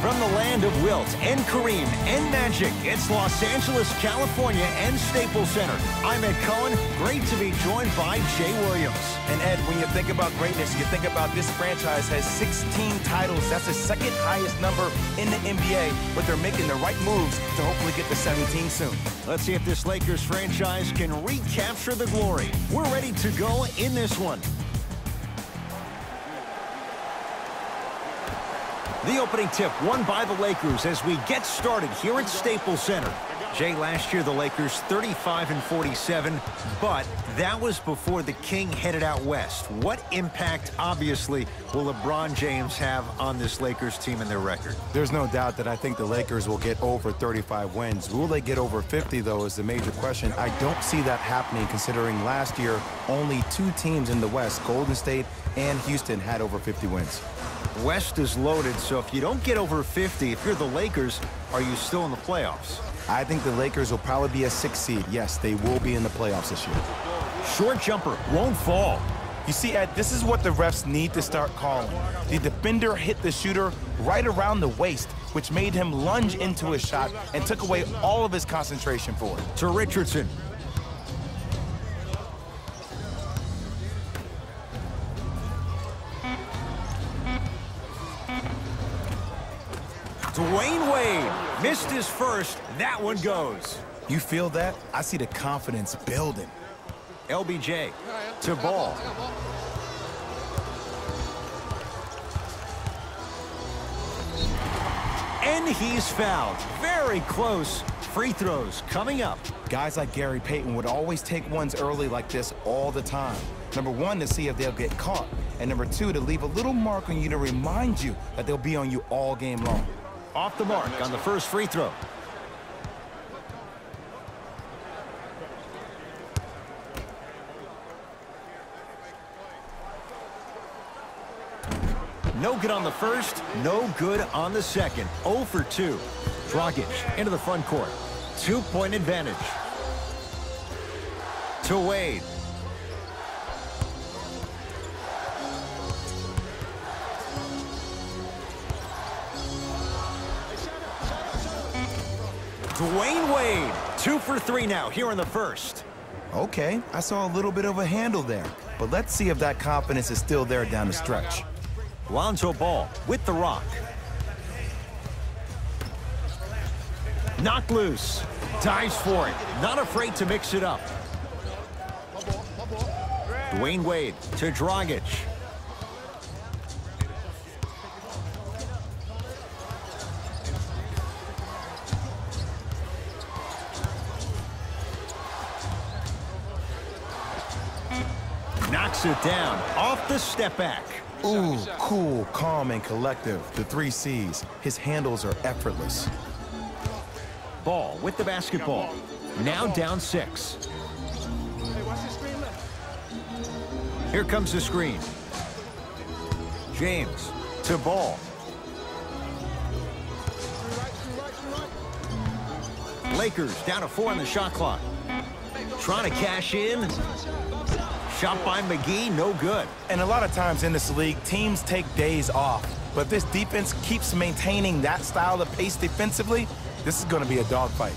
From the land of Wilt and Kareem and Magic, it's Los Angeles, California and Staples Center. I'm Ed Cohen. Great to be joined by Jay Williams. And Ed, when you think about greatness, you think about this franchise has 16 titles. That's the second highest number in the NBA, but they're making the right moves to hopefully get to 17 soon. Let's see if this Lakers franchise can recapture the glory. We're ready to go in this one. The opening tip won by the Lakers as we get started here at Staples Center. Jay, last year the Lakers 35-47, but that was before the King headed out west. What impact, obviously, will LeBron James have on this Lakers team and their record? There's no doubt that I think the Lakers will get over 35 wins. Will they get over 50, though, is the major question. I don't see that happening, considering last year only two teams in the West, Golden State and Houston, had over 50 wins. West is loaded, so if you don't get over 50, if you're the Lakers, are you still in the playoffs? I think the Lakers will probably be a 6th seed. Yes, they will be in the playoffs this year. Short jumper won't fall. You see, Ed, this is what the refs need to start calling. The defender hit the shooter right around the waist, which made him lunge into his shot and took away all of his concentration for it. To Richardson. Dwayne Wade missed his first. That one goes. You feel that? I see the confidence building. LBJ to Ball. And he's fouled. Very close. Free throws coming up. Guys like Gary Payton would always take ones early like this all the time. Number one, to see if they'll get caught. And number two, to leave a little mark on you to remind you that they'll be on you all game long. Off the mark on the first free throw. No good on the first, no good on the second. 0 for 2. Dragic into the front court. 2-point advantage. To Wade. Dwayne Wade, 2 for 3 now here in the first. Okay, I saw a little bit of a handle there, but let's see if that confidence is still there down the stretch. Lonzo Ball with the rock. Knocked loose. Dives for it. Not afraid to mix it up. Dwayne Wade to Dragic. Knocks it down off the step back. Ooh, cool, calm, and collective. The 3 C's. His handles are effortless. Ball with the basketball. Now down 6. Here comes the screen. James to Ball. Lakers down to 4 on the shot clock. Trying to cash in. Shot by McGee, no good. And a lot of times in this league, teams take days off. But if this defense keeps maintaining that style of pace defensively, this is going to be a dogfight.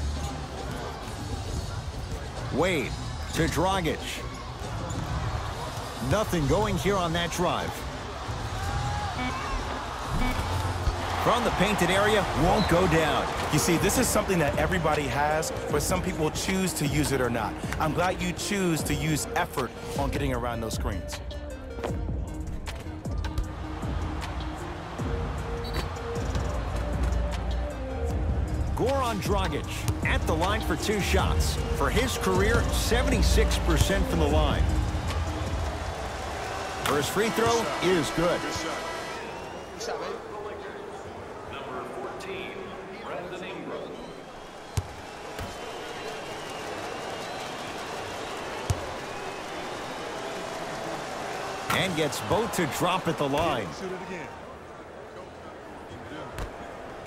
Wade to Dragic. Nothing going here on that drive. From the painted area, won't go down. You see, this is something that everybody has, but some people choose to use it or not. I'm glad you choose to use effort on getting around those screens. Goran Dragic at the line for 2 shots. For his career, 76% from the line. First free throw is good. And gets both to drop at the line.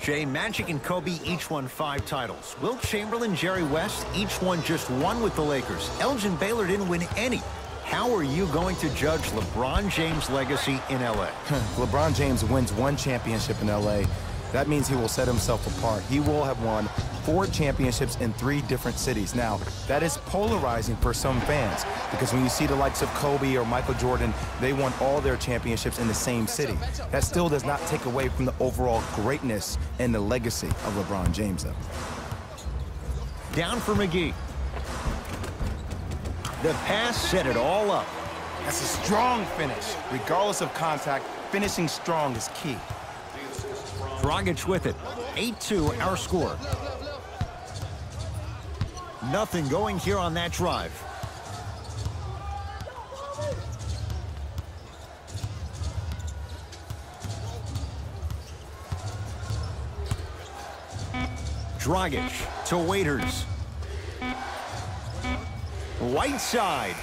Jay, Magic and Kobe each won 5 titles. Wilt Chamberlain, Jerry West, each won just 1 with the Lakers. Elgin Baylor didn't win any. How are you going to judge LeBron James' legacy in L.A.? LeBron James wins 1 championship in L.A., That means he will set himself apart. He will have won 4 championships in 3 different cities. Now, that is polarizing for some fans because when you see the likes of Kobe or Michael Jordan, they won all their championships in the same city. That still does not take away from the overall greatness and the legacy of LeBron James, though. Down for McGee. The pass set it all up. That's a strong finish. Regardless of contact, finishing strong is key. Dragic with it. 8-2 our score. Nothing going here on that drive. Dragic to Waiters. Whiteside.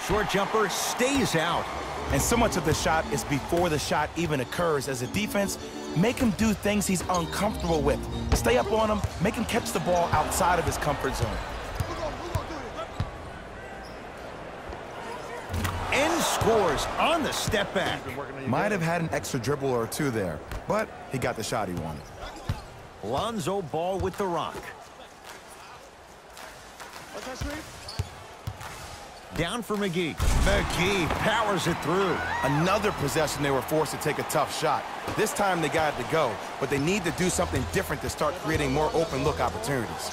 Short jumper stays out. And so much of the shot is before the shot even occurs. As a defense, make him do things he's uncomfortable with. Stay up on him, make him catch the ball outside of his comfort zone. And scores on the step back. Might have had an extra dribble or 2 there, but he got the shot he wanted. Lonzo Ball with the rock. Down for McGee. McGee powers it through. Another possession they were forced to take a tough shot. This time they got it to go, but they need to do something different to start creating more open look opportunities.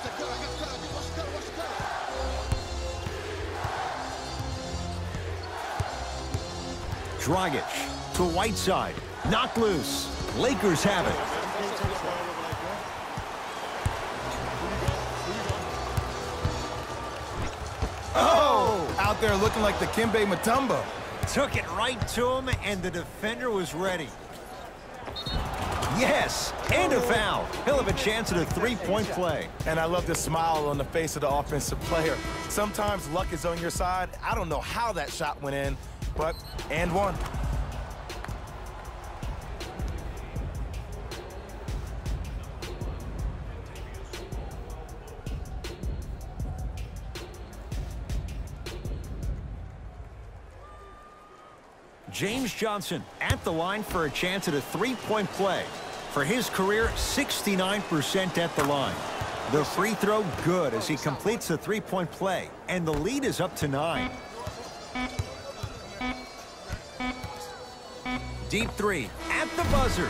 Dragic to Whiteside. Knocked loose. Lakers have it. Oh! Out there looking like the Kimbe Mutombo. Took it right to him, and the defender was ready. Yes, and a foul. He'll have a chance at a 3-point play. And I love the smile on the face of the offensive player. Sometimes luck is on your side. I don't know how that shot went in, but and one. James Johnson at the line for a chance at a 3-point play. For his career, 69% at the line. The free throw good as he completes the 3-point play, and the lead is up to 9. Deep 3 at the buzzer.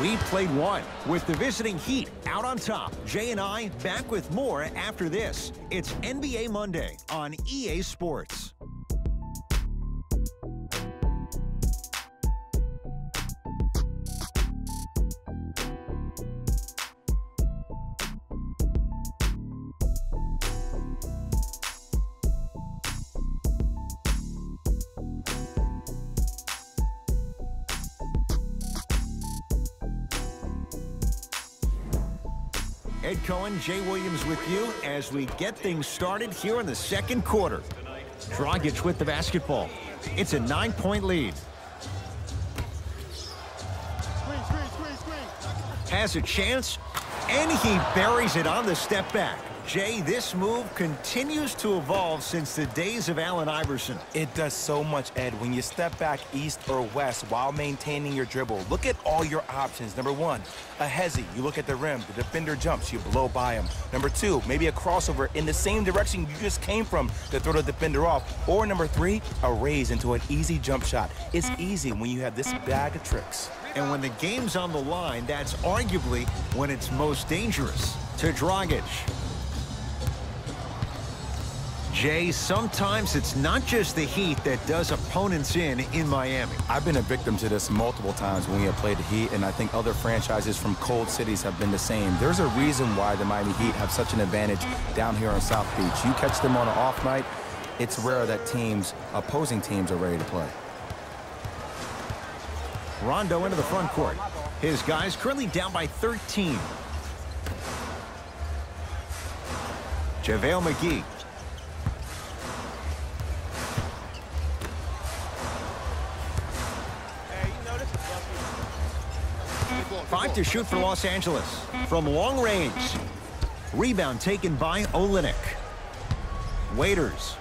We played 1 with the visiting Heat out on top. Jay and I back with more after this. It's NBA Monday on EA Sports. Ed Cohen, Jay Williams with you as we get things started here in the second quarter. Dragic with the basketball. It's a 9-point lead. Has a chance, and he buries it on the step back. Jay, this move continues to evolve since the days of Allen Iverson. It does so much, Ed. When you step back east or west while maintaining your dribble, look at all your options. Number 1, a hezzy. You look at the rim. The defender jumps. You blow by him. Number 2, maybe a crossover in the same direction you just came from to throw the defender off. Or number 3, a raise into an easy jump shot. It's easy when you have this bag of tricks. And when the game's on the line, that's arguably when it's most dangerous. To Dragic. Jay, sometimes it's not just the Heat that does opponents in Miami. I've been a victim to this multiple times when we have played the Heat, and I think other franchises from cold cities have been the same. There's a reason why the Miami Heat have such an advantage down here on South Beach. You catch them on an off night, it's rare that opposing teams are ready to play. Rondo into the front court. His guys currently down by 13. JaVale McGee. Five to shoot for Los Angeles from long range. Rebound taken by Olynyk. Waiters.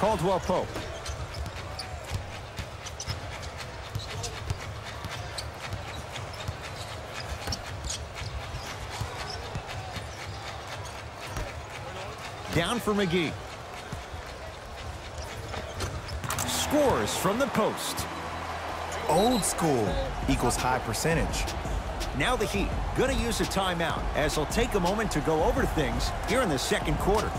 Caldwell Pope. Down for McGee. Scores from the post. Old school equals high percentage. Now the Heat going to use a timeout as they'll take a moment to go over things here in the second quarter.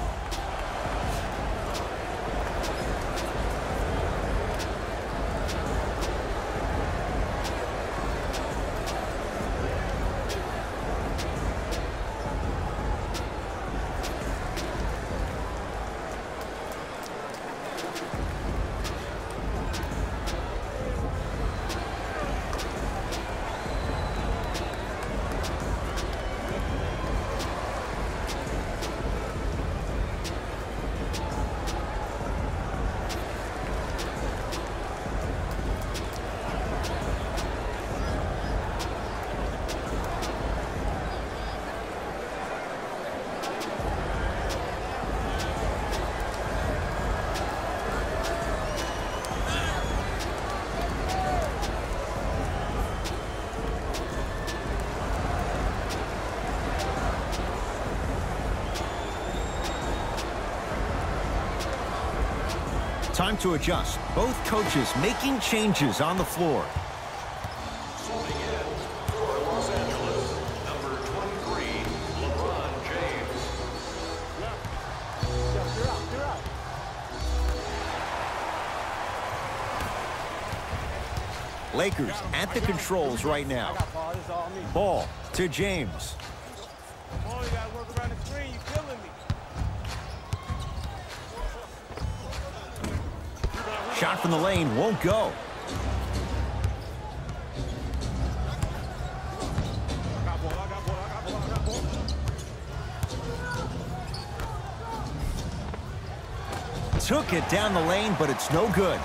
Time to adjust. Both coaches making changes on the floor. Subbing in for Los Angeles, number 23, LeBron James. You're out. Lakers at the controls right now. Ball to James. Oh, you gotta work around the screen. You're killing me. Shot from the lane won't go. Took it down the lane, but it's no good.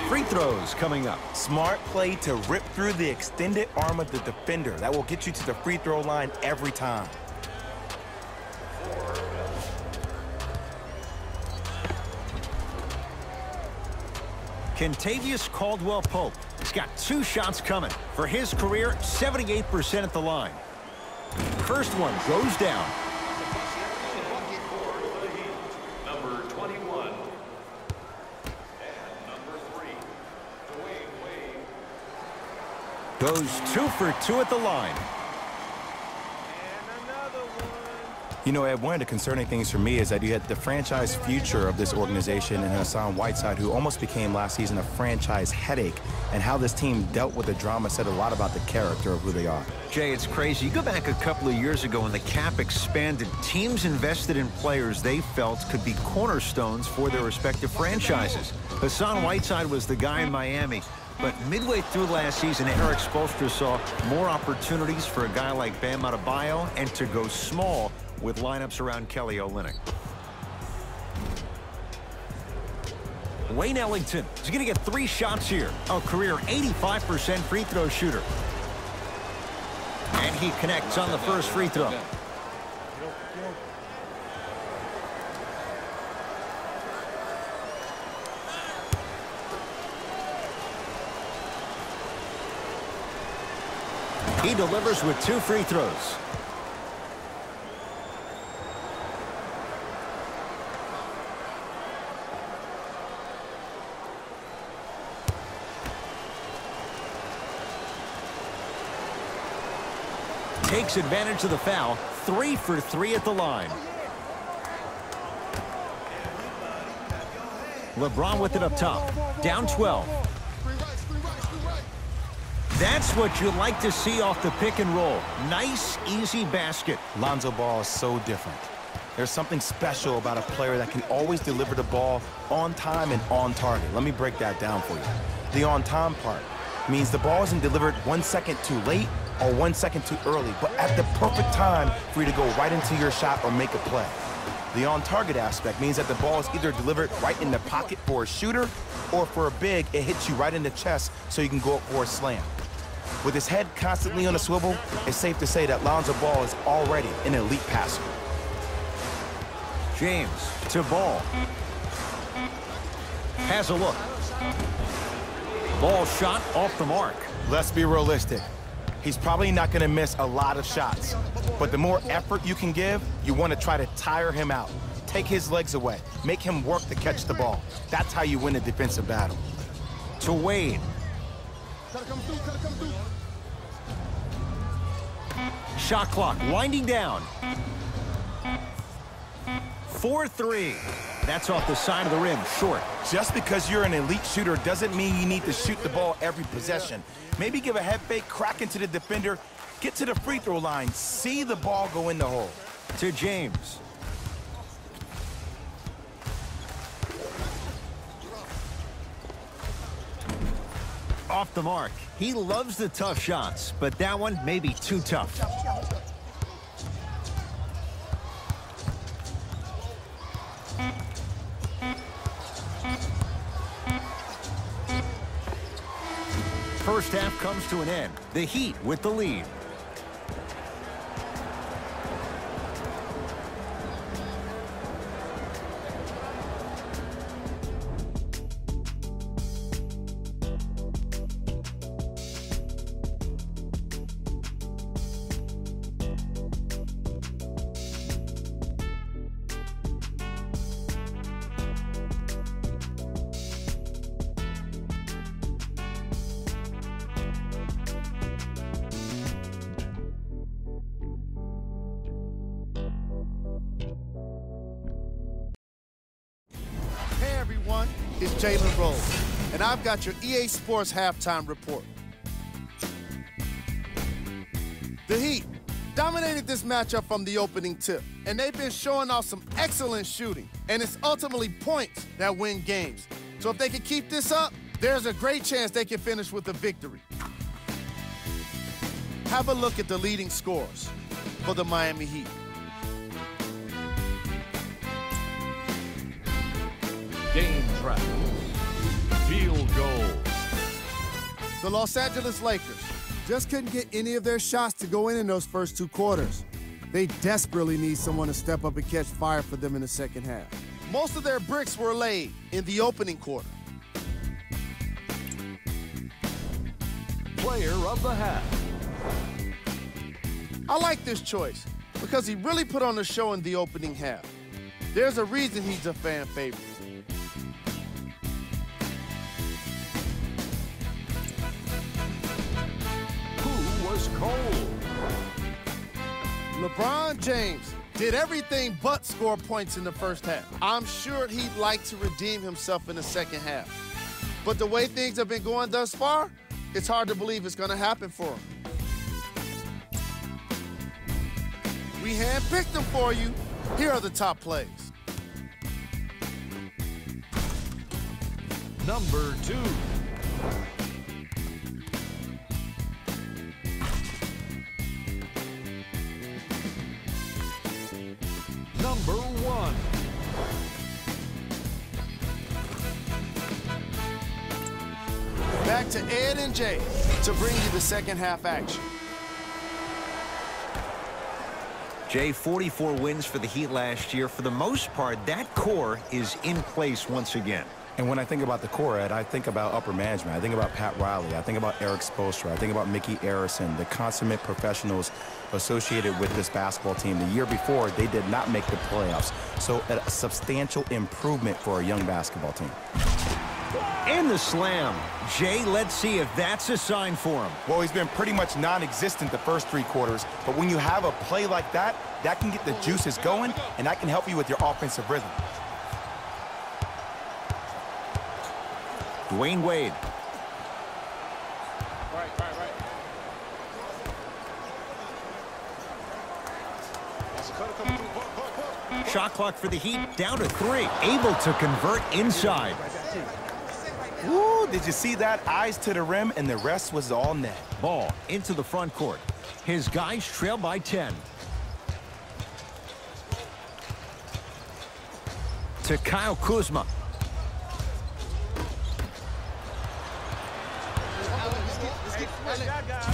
Free throws coming up. Smart play to rip through the extended arm of the defender. That will get you to the free throw line every time. Kentavious Caldwell Pope has got 2 shots coming. For his career, 78% at the line. First one goes down. Number 21. And number 3, Dwayne Wade. Goes 2 for 2 at the line. And another one. You know, Ed, one of the concerning things for me is that you had the franchise future of this organization and Hassan Whiteside, who almost became last season a franchise headache, and how this team dealt with the drama said a lot about the character of who they are. Jay, it's crazy. You go back a couple of years ago when the cap expanded, teams invested in players they felt could be cornerstones for their respective franchises. Hassan Whiteside was the guy in Miami, but midway through last season, Eric Spoelstra saw more opportunities for a guy like Bam Adebayo and to go small with lineups around Kelly Olynyk. Wayne Ellington is going to get 3 shots here. A career 85% free throw shooter. And he connects on the first free throw. He delivers with 2 free throws. Takes advantage of the foul. 3 for 3 at the line. LeBron with it up top. Down 12. That's what you like to see off the pick and roll. Nice, easy basket. Lonzo Ball is so different. There's something special about a player that can always deliver the ball on time and on target. Let me break that down for you. The on-time part means the ball isn't delivered 1 second too late or 1 second too early, but at the perfect time for you to go right into your shot or make a play. The on-target aspect means that the ball is either delivered right in the pocket for a shooter, or for a big, it hits you right in the chest so you can go up for a slam. With his head constantly on a swivel, it's safe to say that Lonzo Ball is already an elite passer. James to Ball. Has a look. Ball shot off the mark. Let's be realistic. He's probably not going to miss a lot of shots. But the more effort you can give, you want to try to tire him out. Take his legs away. Make him work to catch the ball. That's how you win a defensive battle. To Wade. Shot clock winding down. 4-3. That's off the side of the rim, short. Just because you're an elite shooter doesn't mean you need to shoot the ball every possession. Maybe give a head fake, crack into the defender, get to the free throw line, see the ball go in the hole. To James. Off the mark. He loves the tough shots, but that one may be too tough. First half comes to an end. The Heat with the lead. It's Jalen Rose, and I've got your EA Sports halftime report. The Heat dominated this matchup from the opening tip, and they've been showing off some excellent shooting, and it's ultimately points that win games. So if they can keep this up, there's a great chance they can finish with a victory. Have a look at the leading scores for the Miami Heat. Game travels. Field goals. The Los Angeles Lakers just couldn't get any of their shots to go in those first two quarters. They desperately need someone to step up and catch fire for them in the second half. Most of their bricks were laid in the opening quarter. Player of the half. I like this choice because he really put on a show in the opening half. There's a reason he's a fan favorite. Cold. LeBron James did everything but score points in the first half. I'm sure he'd like to redeem himself in the second half. But the way things have been going thus far, it's hard to believe it's going to happen for him. We handpicked them for you. Here are the top plays. Number 2. Number 1. Back to Ed and Jay to bring you the second half action. Jay, 44 wins for the Heat last year. For the most part, that core is in place once again. And when I think about the core, Ed, I think about upper management. I think about Pat Riley. I think about Eric Spoelstra. I think about Mickey Arison, the consummate professionals associated with this basketball team. The year before, they did not make the playoffs. So a substantial improvement for a young basketball team. And the slam. Jay, let's see if that's a sign for him. Well, he's been pretty much non-existent the first 3 quarters, but when you have a play like that, that can get the juices going, and that can help you with your offensive rhythm. Dwayne Wade. Shot clock for the Heat down to 3. Able to convert inside. Woo, did you see that? Eyes to the rim, and the rest was all net. Ball into the front court. His guys trail by 10. To Kyle Kuzma.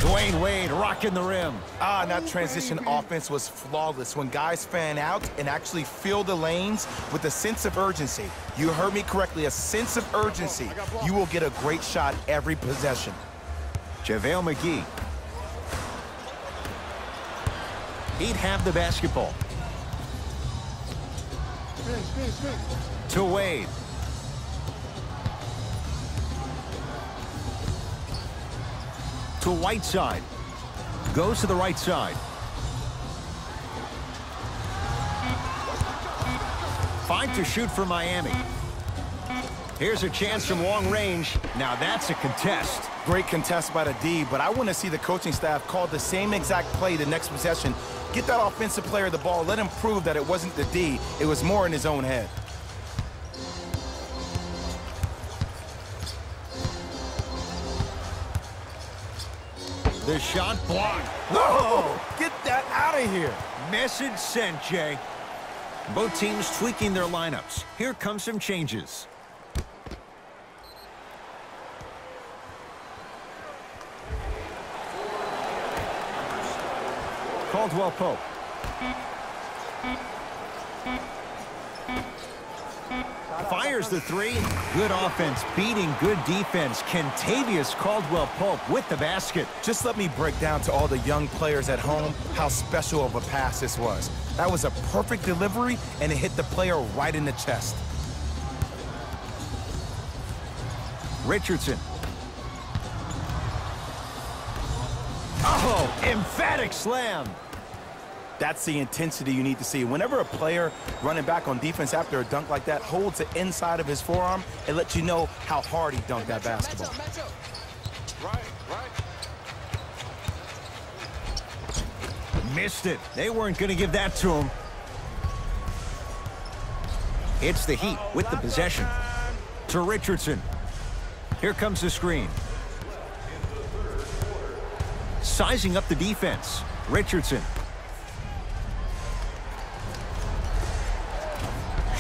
Dwayne Wade rocking the rim. That transition offense was flawless when guys fan out and actually fill the lanes with a sense of urgency. You heard me correctly, a sense of urgency. You will get a great shot every possession. JaVale McGee. He'd have the basketball. To Wade. To Whiteside. Goes to the right side. 5 to shoot for Miami. Here's a chance from long range. Now that's a contest. Great contest by the D, but I want to see the coaching staff call the same exact play the next possession. Get that offensive player the ball. Let him prove that it wasn't the D. It was more in his own head. The shot blocked. Whoa! Get that out of here. Message sent, Jay. Both teams tweaking their lineups. Here come some changes. Caldwell Pope. Fires the three. Good offense beating good defense. Kentavious Caldwell Pope with the basket. Just let me break down to all the young players at home how special of a pass this was. That was a perfect delivery, and it hit the player right in the chest. Richardson. Oh, emphatic slam. That's the intensity you need to see. Whenever a player running back on defense after a dunk like that holds the inside of his forearm, it lets you know how hard he dunked that basketball. Missed it. They weren't going to give that to him. It's the Heat with the possession. To Richardson. Here comes the screen. Sizing up the defense. Richardson.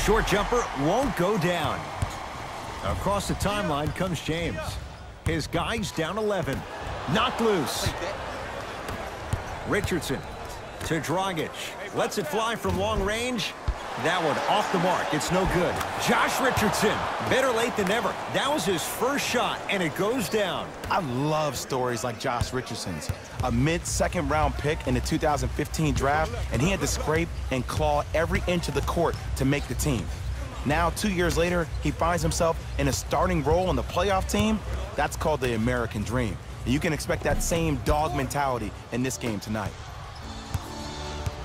Short jumper won't go down. Across the timeline comes James. His guy's down 11. Knocked loose. Richardson to Dragic. Lets it fly from long range. That one off the mark. It's no good. Josh Richardson. Better late than never. That was his first shot, and it goes down. I love stories like Josh Richardson's. A mid-second round pick in the 2015 draft, and he had to scrape and claw every inch of the court to make the team. Now, 2 years later, he finds himself in a starting role on the playoff team. That's called the American dream. And you can expect that same dog mentality in this game tonight.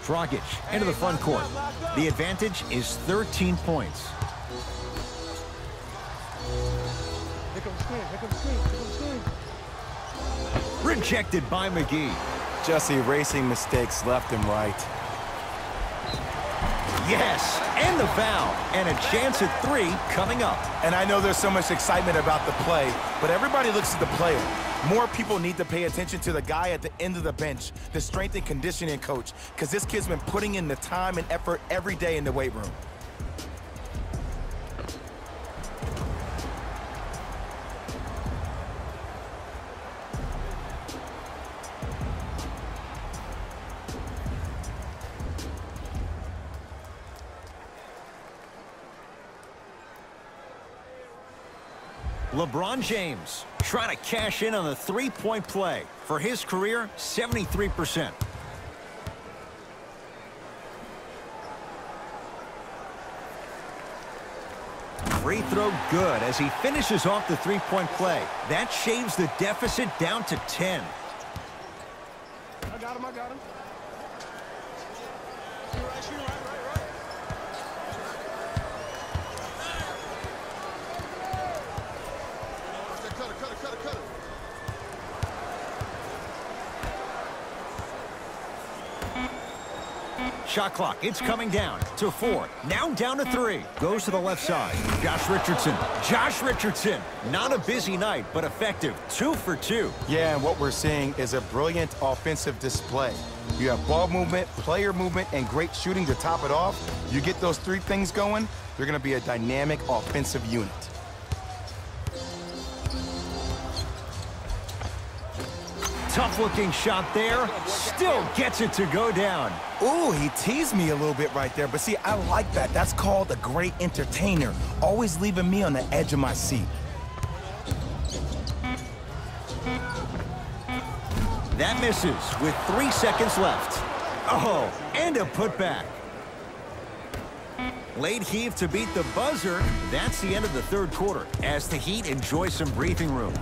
Dragic into the front court. The advantage is 13 points. Here comes screen, here comes screen, here comes screen. Rejected by McGee. Just erasing mistakes left and right. Yes, and the foul. And a chance at 3 coming up. And I know there's so much excitement about the play, but everybody looks at the player. More people need to pay attention to the guy at the end of the bench, the strength and conditioning coach, because this kid's been putting in the time and effort every day in the weight room. LeBron James trying to cash in on the three-point play. For his career, 73%. Free throw good as he finishes off the three-point play. That shaves the deficit down to 10. I got him, I got him. Shoot right. Cut it. Shot clock, it's coming down to 4. Now down to 3. Goes to the left side. Josh Richardson. Not a busy night, but effective. 2 for 2. Yeah, and what we're seeing is a brilliant offensive display. You have ball movement, player movement, and great shooting to top it off. You get those 3 things going, you're going to be a dynamic offensive unit. Tough-looking shot there. Still gets it to go down. Ooh, he teased me a little bit right there, but see, I like that. That's called a great entertainer, always leaving me on the edge of my seat. That misses with 3 seconds left. Oh, and a putback. Late heave to beat the buzzer. That's the end of the third quarter as the Heat enjoy some breathing room.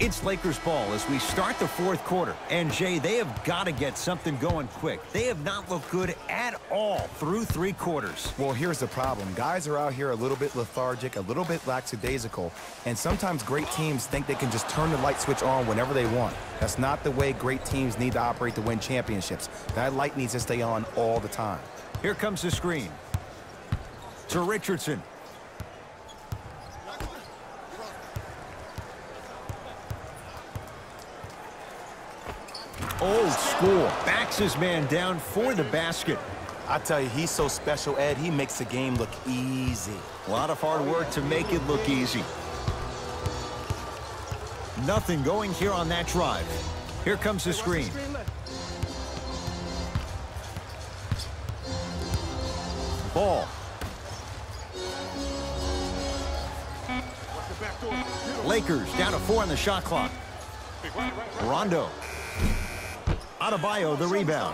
It's Lakers ball as we start the fourth quarter. And, Jay, they have got to get something going quick. They have not looked good at all through 3 quarters. Well, here's the problem. Guys are out here a little bit lethargic, a little bit lackadaisical, and sometimes great teams think they can just turn the light switch on whenever they want. That's not the way great teams need to operate to win championships. That light needs to stay on all the time. Here comes the screen. To Richardson. Old school. Backs his man down for the basket. I tell you, he's so special, Ed. He makes the game look easy. A lot of hard work to make it look easy. Nothing going here on that drive. Here comes the screen. Ball. Lakers down to 4 on the shot clock. Rondo. Adebayo the rebound.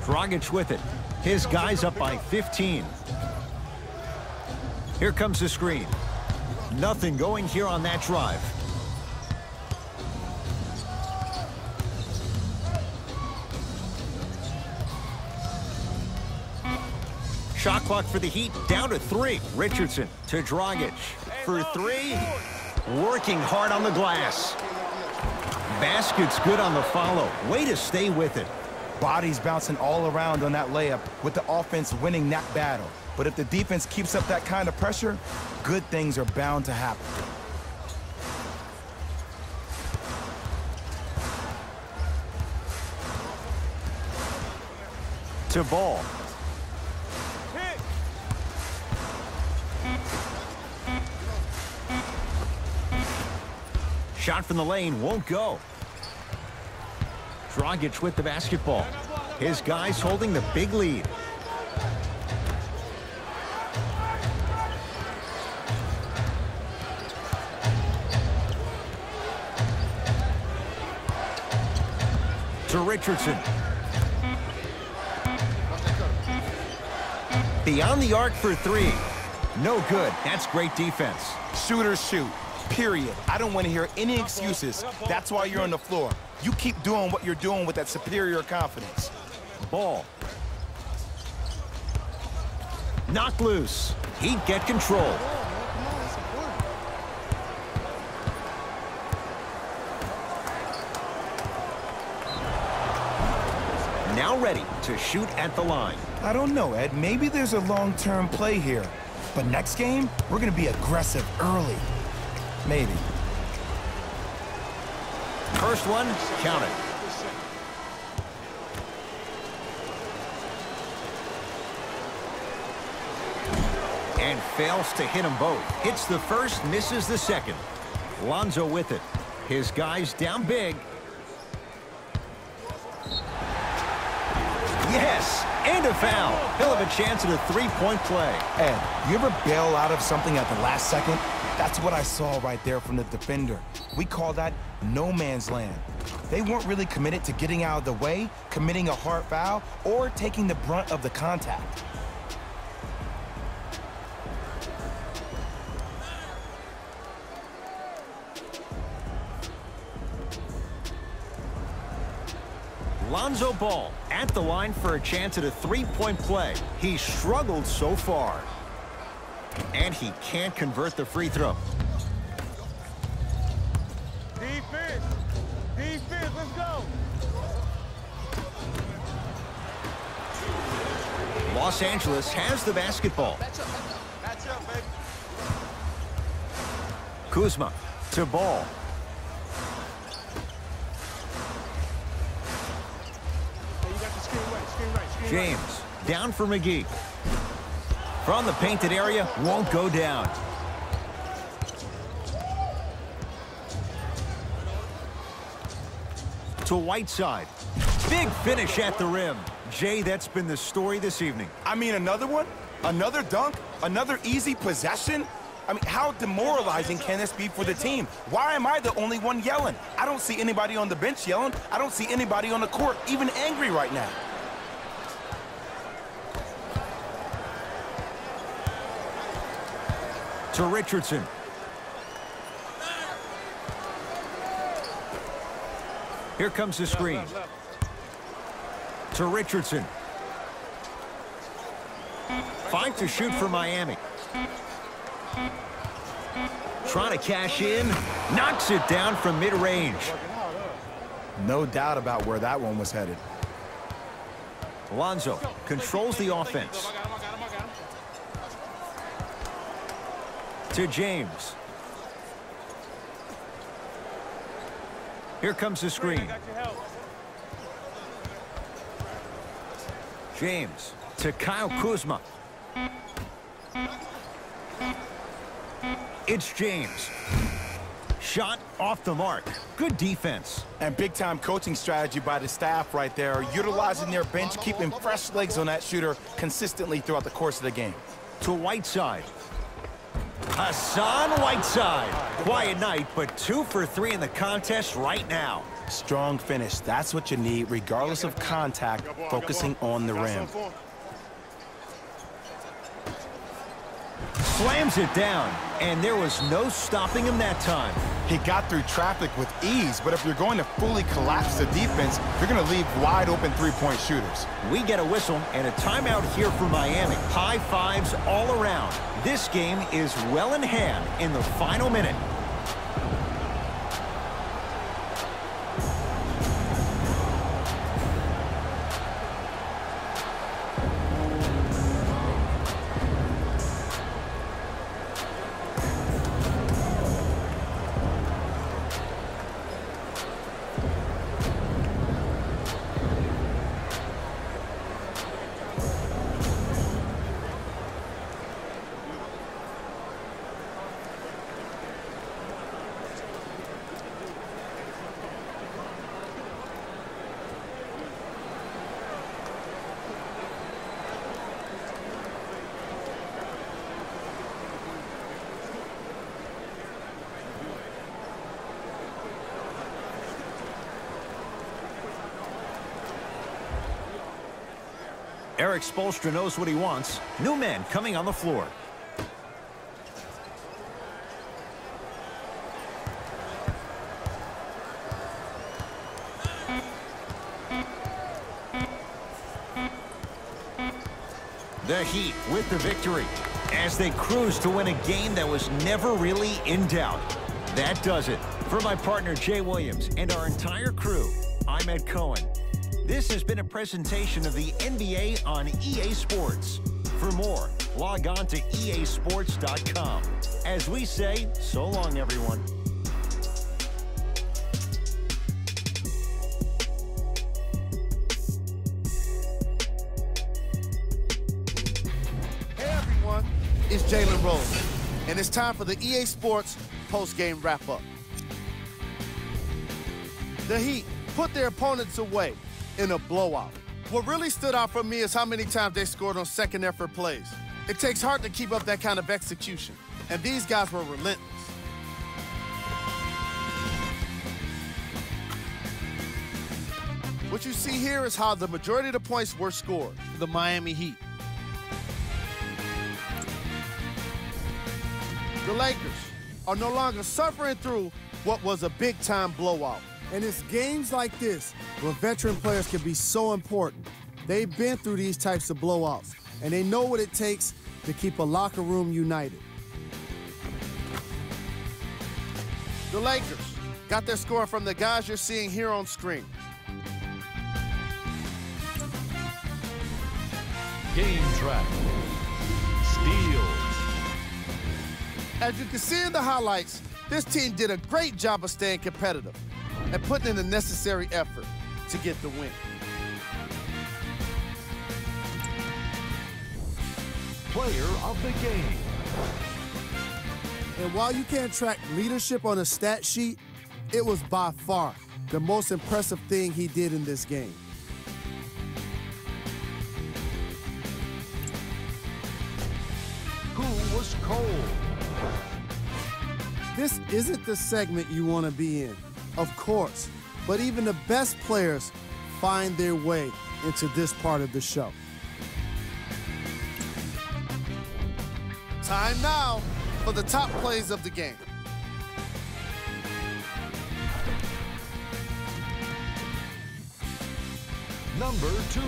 Dragic with it. His guys up by 15. Here comes the screen. Nothing going here on that drive. Shot clock for the Heat down to 3. Richardson to Dragic for 3. Working hard on the glass. Basket's good on the follow. Way to stay with it. Bodies bouncing all around on that layup with the offense winning that battle. But if the defense keeps up that kind of pressure, good things are bound to happen. To Ball. Shot from the lane won't go. Dragic with the basketball. His guys holding the big lead. To Richardson. Beyond the arc for 3. No good. That's great defense. Shooters shoot. Period. I don't want to hear any excuses. That's why you're on the floor. You keep doing what you're doing with that superior confidence. Ball. Knocked loose. He'd get control. Now ready to shoot at the line. I don't know, Ed. Maybe there's a long-term play here. But next game, we're going to be aggressive early. Maybe. First one, count it. And fails to hit them both. Hits the first, misses the second. Lonzo with it. His guys down big. Yes, and a foul. He'll have a chance at a 3-point play. Ed, you ever bail out of something at the last second? That's what I saw right there from the defender. We call that no man's land. They weren't really committed to getting out of the way, committing a hard foul, or taking the brunt of the contact. Lonzo Ball at the line for a chance at a 3-point play. He struggled so far. And he can't convert the free throw. Defense. Defense, let's go. Los Angeles has the basketball. Catch up, baby. Kuzma to Ball. Hey, you got the screen right, screen right, screen James right. down for McGee. From the painted area, won't go down. To Whiteside. Big finish at the rim. Jay, that's been the story this evening. I mean, another one? Another dunk? Another easy possession? I mean, how demoralizing can this be for the team? Why am I the only one yelling? I don't see anybody on the bench yelling. I don't see anybody on the court even angry right now. To Richardson. Here comes the screen. To Richardson. 5 to shoot for Miami. Trying to cash in. Knocks it down from mid-range. No doubt about where that one was headed. Lonzo controls the offense. To James. Here comes the screen. James to Kyle Kuzma. It's James. Shot off the mark. Good defense. And big-time coaching strategy by the staff right there, utilizing their bench, keeping fresh legs on that shooter consistently throughout the course of the game. To Whiteside. Hassan Whiteside. Quiet night, but 2 for 3 in the contest right now. Strong finish. That's what you need, regardless of contact, focusing on the rim. Slams it down, and there was no stopping him that time. He got through traffic with ease, but if you're going to fully collapse the defense, you're going to leave wide open three-point shooters. We get a whistle and a timeout here for Miami. High fives all around. This game is well in hand in the final minute. Eric Spoelstra knows what he wants. New men coming on the floor. The Heat with the victory as they cruise to win a game that was never really in doubt. That does it. For my partner Jay Williams and our entire crew, I'm Ed Cohen. This has been a presentation of the NBA on EA Sports. For more, log on to easports.com. As we say, so long, everyone. Hey everyone, it's Jalen Rose, and it's time for the EA Sports post-game wrap-up. The Heat put their opponents away in a blowout. What really stood out for me is how many times they scored on second effort plays. It takes heart to keep up that kind of execution, and these guys were relentless. What you see here is how the majority of the points were scored for the Miami Heat. The Lakers are no longer suffering through what was a big-time blowout. And it's games like this where veteran players can be so important. They've been through these types of blowouts, and they know what it takes to keep a locker room united. The Lakers got their score from the guys you're seeing here on screen. Game track. Steals. As you can see in the highlights, this team did a great job of staying competitive and putting in the necessary effort to get the win. Player of the game. And while you can't track leadership on a stat sheet, it was by far the most impressive thing he did in this game. Who was cold? This isn't the segment you want to be in, of course, but even the best players find their way into this part of the show. Time now for the top plays of the game. Number 2.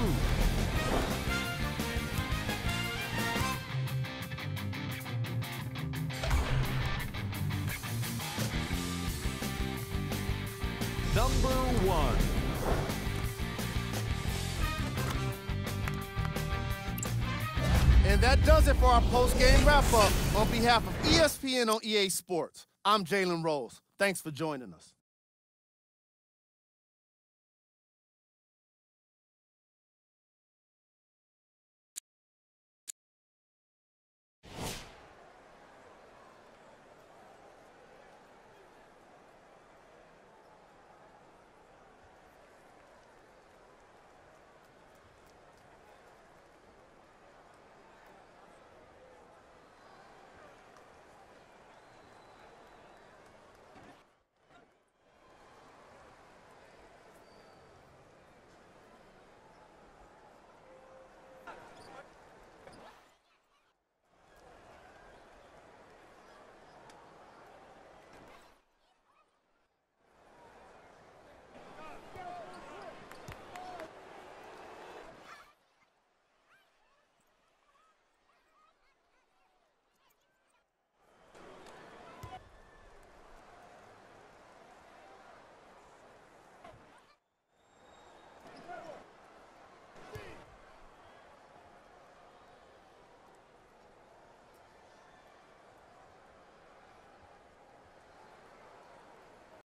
Number 1. And that does it for our post-game wrap-up. On behalf of ESPN on EA Sports, I'm Jalen Rose. Thanks for joining us.